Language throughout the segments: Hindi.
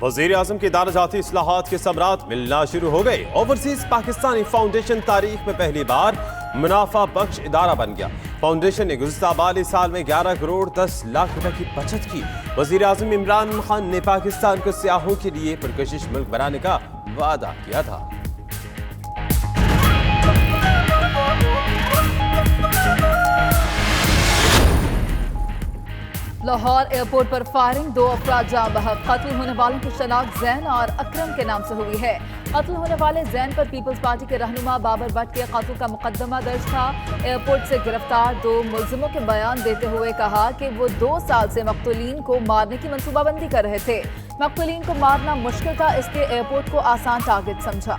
वज़ीर-ए-आज़म की दाराजाती इस्लाहात के समरात मिलना शुरू हो गए। ओवरसीज पाकिस्तानी फाउंडेशन तारीख में पहली बार मुनाफा बख्श इदारा बन गया। फाउंडेशन ने गुज़िश्ता माली साल में 11 करोड़ 10 लाख रुपए की बचत की। वज़ीर-ए-आज़म इमरान खान ने पाकिस्तान को सियाहों के लिए पुरकशिश मुल्क बनाने का वादा किया था। लाहौर एयरपोर्ट पर फायरिंग, 2 अफराद जाँ बहक। कत्ल होने वालों की शनाख्त जैन और अकरम के नाम से हुई है। कत्ल होने वाले जैन पर पीपल्स पार्टी के रहनुमा बाबर भट्ट के कत्ल का मुकदमा दर्ज था। एयरपोर्ट से गिरफ्तार 2 मुलजिमों के बयान देते हुए कहा कि वो 2 साल से मकतूलीन को मारने की मंसूबाबंदी कर रहे थे। मकतूलीन को मारना मुश्किल था, इसलिए एयरपोर्ट को आसान टारगेट समझा।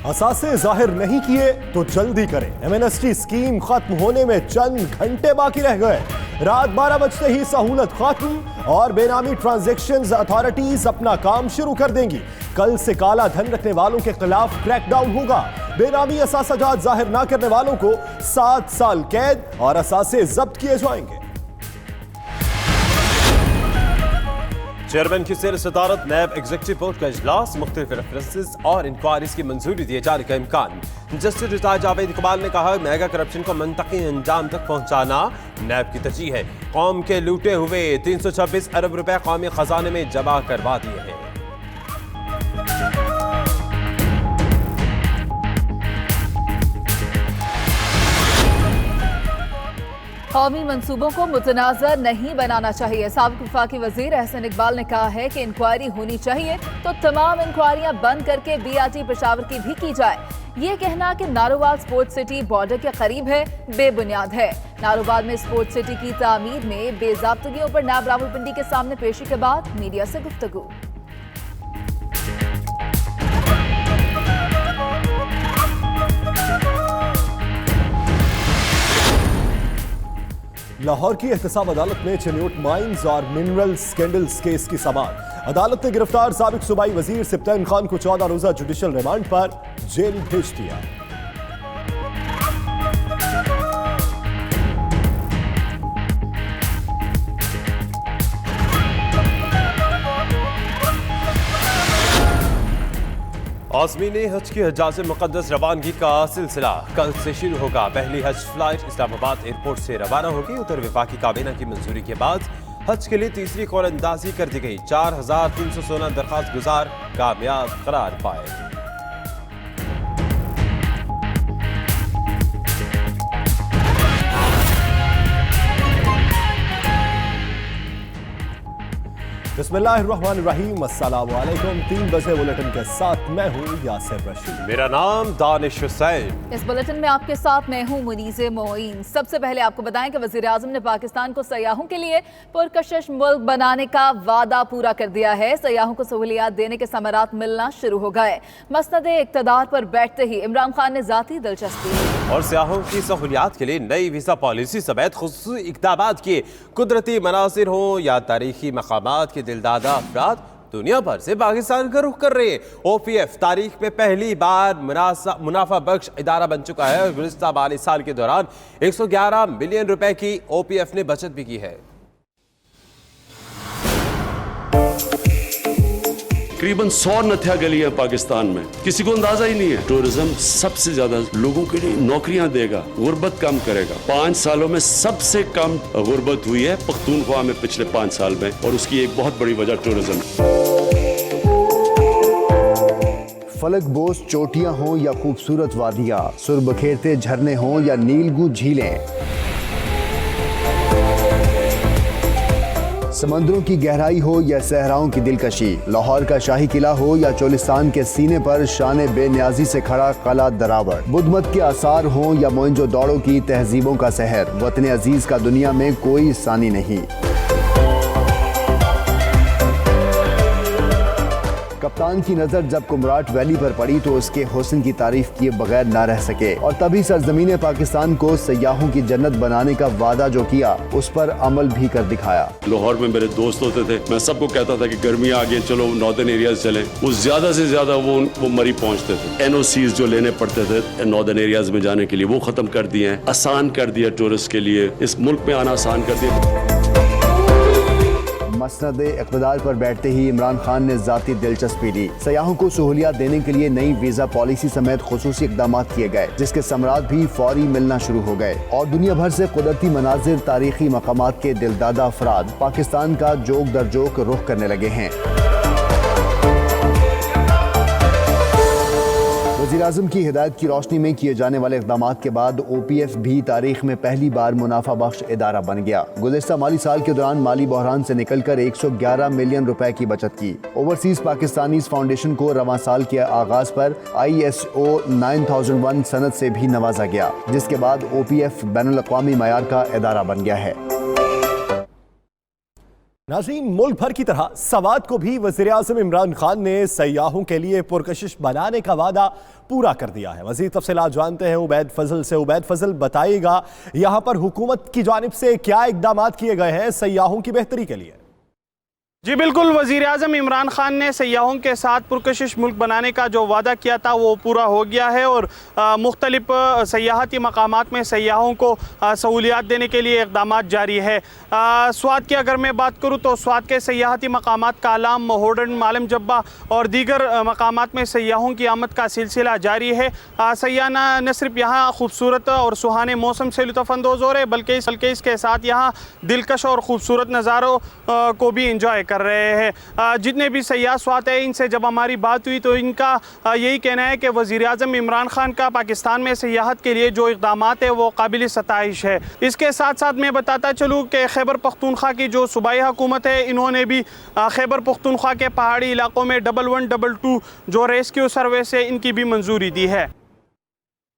असासे जाहिर नहीं किए तो जल्दी करें। एमएनएसटी स्कीम खत्म होने में चंद घंटे बाकी रह गए। रात 12 बजते ही सहूलत खत्म और बेनामी ट्रांजैक्शंस अथॉरिटीज अपना काम शुरू कर देंगी। कल से काला धन रखने वालों के खिलाफ क्रैकडाउन होगा। बेनामी असासाजात जाहिर न करने वालों को 7 साल कैद और असासे जब्त किए जाएंगे। चेयरमैन की सैर सदारत नैब एग्जीक्यूटिव बोर्ड का इजलास, मुख्तलिफ रेफरेंसेस और इंक्वायरीज की मंजूरी दिए जाने का इम्कान। जस्टिस रिटायर्ड जावेद इकबाल ने कहा, मेगा करप्शन को मंतकी अंजाम तक पहुंचाना नैब की तरजीह है। कौम के लूटे हुए 326 अरब रुपए कौमी खजाने में जमा करवा दिए हैं। कौमी मंसूबों को मुतनाज़र नहीं बनाना चाहिए। साबिक वफाकी वजीर एहसन इकबाल ने कहा है कि इंक्वायरी होनी चाहिए तो तमाम इंक्वायरियां बंद करके BRT पेशावर की भी की जाए। ये कहना कि नारोवाल स्पोर्ट्स सिटी बॉर्डर के करीब है बेबुनियाद है। नारोवाल में स्पोर्ट्स सिटी की तामीर में बेज़ाब्तगियों पर नायब रावलपिंडी के सामने पेशी के बाद मीडिया से गुफ्तगू। लाहौर की एहतसाब अदालत में चिन्यूट माइंस और मिनरल स्कैंडल्स केस की समाअत। अदालत ने गिरफ्तार साबिक सूबाई वजीर सिप्तैन खान को 14 रोजा जुडिशल रिमांड पर जेल भेज दिया। आज़मीन हज की हज्जाज मुक़द्दस रवानगी का सिलसिला कल से शुरू होगा। पहली हज फ्लाइट इस्लामाबाद एयरपोर्ट से रवाना होगी। उत्तर वफाकी काबीना की मंजूरी के बाद हज के लिए तीसरी कौलंदाजी कर दी गई। 4316 दरख्वास्त गुजार कामयाब करार पाए। बिस्मिल्लाहिर्रहमानिर्रहीम, अस्सलाम वालेकुम। 3 बजे बुलेटिन के साथ मैं हूँ यासिर रशीद। मेरा नाम दानिश हुसैन। इस बुलेटिन में आपके साथ मैं हूँ मुनीज़े मोइन। सबसे पहले आपको बताएं कि वज़ीर-ए-आज़म ने पाकिस्तान को सयाहों के लिए पुरकशिश मुल्क बनाने का वादा पूरा कर दिया है। सयाहों को सहूलियात देने के समरात मिलना शुरू हो गए। मसनद इक़्तिदार पर बैठते ही इमरान खान ने ज़ाती दिलचस्पी और सयाहों की सहूलियात के लिए नई वीज़ा पॉलिसी समेत खुसूसी इक़दामात किए। कुदरती मनासिर हों या तारीखी मकामात के दिलदादा अफराद दुनिया भर से पाकिस्तान का रुख कर रहे हैं। OPF तारीख में पहली बार मुनाफा बख्श इदारा बन चुका है और गुज़िश्ता माली साल के दौरान 111 मिलियन रुपए की OPF ने बचत भी की है। तकरीबन 100 नथिया गली है पाकिस्तान में, किसी को अंदाजा ही नहीं है। टूरिज्म सबसे ज्यादा लोगों के लिए नौकरियां देगा, गुर्बत कम करेगा। 5 सालों में सबसे कम गुर्बत हुई है पख्तूनख्वा में पिछले 5 साल में, और उसकी एक बहुत बड़ी वजह टूरिज्म। फलक बोस चोटियां हों या खूबसूरत वादियां, सुरबखेरते झरने हों या नीलगू झीलें, समंदरों की गहराई हो या सहराओं की दिलकशी, लाहौर का शाही किला हो या चोलिस्तान के सीने पर शान बेनियाजी से खड़ा कला दरावर, बुद्धमत के आसार हों या मोइंजोदड़ो की तहजीबों का शहर, वतन अजीज का दुनिया में कोई सानी नहीं। पाकिस्तान की नजर जब कुमराट वैली पर पड़ी तो उसके हुस्न की तारीफ किए बगैर न रह सके और तभी सरजमीन पाकिस्तान को सयाहों की जन्नत बनाने का वादा जो किया उस पर अमल भी कर दिखाया। लाहौर में मेरे दोस्त होते थे, मैं सबको कहता था कि गर्मियाँ आ गई, चलो नॉर्दर्न एरियाज चलें। वो ज्यादा से ज्यादा वो मरी पहुंचते थे। NOCs जो लेने पड़ते थे नॉर्दर्न एरियाज में जाने के लिए वो खत्म कर दिए हैं, आसान कर दिया टूरिस्ट के लिए, इस मुल्क में आना आसान कर दिया। मसनद इक़्तिदार पर बैठते ही इमरान खान ने जाती दिलचस्पी ली। सयाहों को सहूलियत देने के लिए नई वीजा पॉलिसी समेत खुसूसी इक़दाम किए गए जिसके समरात भी फौरी मिलना शुरू हो गए और दुनिया भर से कुदरती मनाजिर, तारीखी मकामात के दिलदादा अफराद पाकिस्तान का जोक दर जोक रुख करने लगे हैं। वज़ीर-ए-आज़म की हिदायत की रोशनी में किए जाने वाले इक़दाम के बाद OPF भी तारीख में पहली बार मुनाफा बख्श इदारा बन गया। गुज़िश्ता माली साल के दौरान माली बहरान से निकलकर 111 मिलियन रुपए की बचत की। ओवरसीज पाकिस्तानीज़ फाउंडेशन को रवां साल के आगाज पर ISO 9001 सनद से भी नवाजा गया जिसके बाद OPF बैनुल-अक़वामी मयार का इदारा बन गया है। नाज़रीन, मुल्क भर की तरह सवात को भी वज़ीर-ए-आज़म इमरान खान ने सयाहों के लिए पुरकशिश बनाने का वादा पूरा कर दिया है। मज़ीद तफ़सीलात जानते हैं उबैद फजल से। उबैद फजल, बताइएगा यहाँ पर हुकूमत की जानिब से क्या इक़दाम किए गए हैं सयाहों की बेहतरी के लिए? जी बिल्कुल, वज़ीर-ए-आज़म इमरान खान ने सयाहों के साथ पुरकशिश मुल्क बनाने का जो वादा किया था वो पूरा हो गया है और मुख्तलिफ सयाहती मकामात में सयाहों को सहूलियात देने के लिए इक़दाम जारी है। स्वात की अगर मैं बात करूँ तो स्वात के सयाहती मकामात कालाम, होडन, मालम जब्बा और दीगर मकामात में सयाहों की आमद का सिलसिला जारी है। सयाह न सिर्फ यहाँ खूबसूरत और सुहाने मौसम से लुत्फ़अंदोज़ हो रहे बल्कि इसके साथ यहाँ दिलकश और ख़ूबसूरत नज़ारों को भी इंजॉय कर रहे हैं। जितने भी सयाह स्वात है इनसे जब हमारी बात हुई तो इनका यही कहना है कि वज़ीर-ए-आज़म इमरान खान का पाकिस्तान में सियाहत के लिए जो इक़दामात है वो काबिल सताइश है। इसके साथ साथ मैं बताता चलूँ कि खैबर पख्तूनख्वा की जो सूबाई हुकूमत है इन्होंने भी खैबर पख्तूनख्वा के पहाड़ी इलाकों में 1122 जो रेस्क्यू सर्विस है इनकी भी मंजूरी दी है।